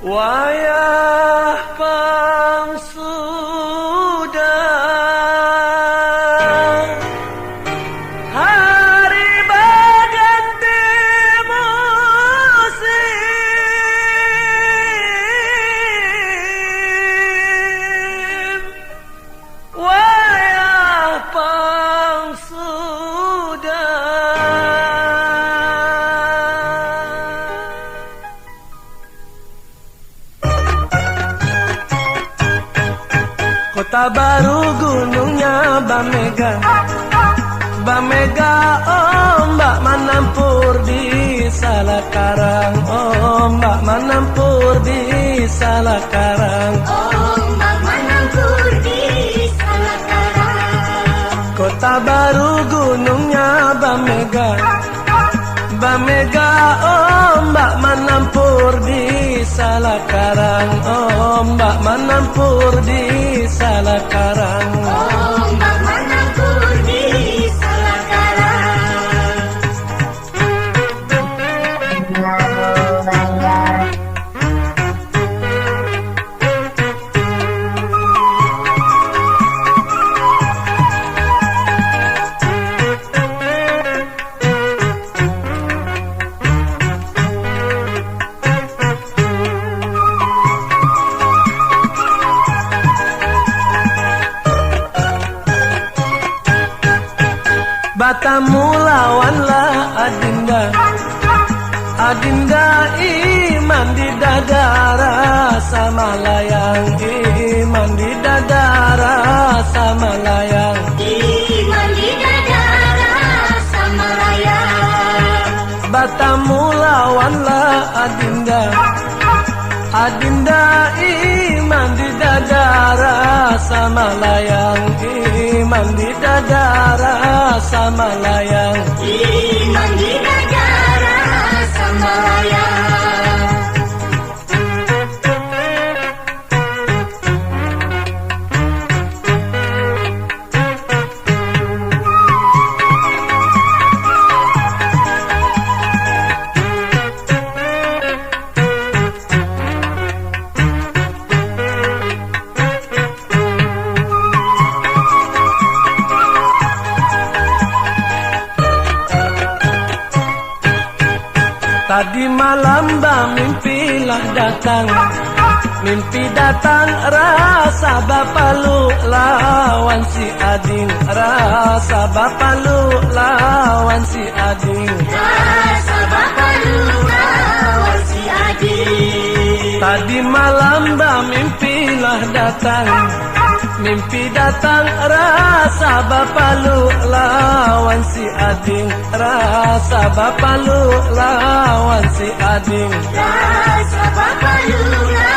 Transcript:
Wayah pangsudah hari berganti musim. Wayah pangsudah Kota baru gunungnya Bamega, Bamega ombak menampur di Salakarang, ombak menampur di Salakarang, ombak menampur di Salakarang. Kota baru gunungnya Bamega, Bamega ombak menampur di Salakarang, ombak menampur di Salakarang, ombak menampur di Salakarang. Batamu lawanlah Adinda, Adinda iman di dada rasa malayang, iman di dada rasa malayang, Iman di dada rasa malayang. Batamu lawanlah Adinda, Adinda iman di dada rasa malayang, iman di dada rasa malayang, Iman di dada rasa malayang. Tadi malam mimpilah datang, mimpi datang rasa bapalu lawan si Ading, rasa bapalu lawan si Ading, Rasa bapalu lawan si Ading. Tadi malam mimpilah datang, mimpi datang rasa bapalu lawan si Ading, rasa bapalu lawan si Ading, Rasa bapalu lawan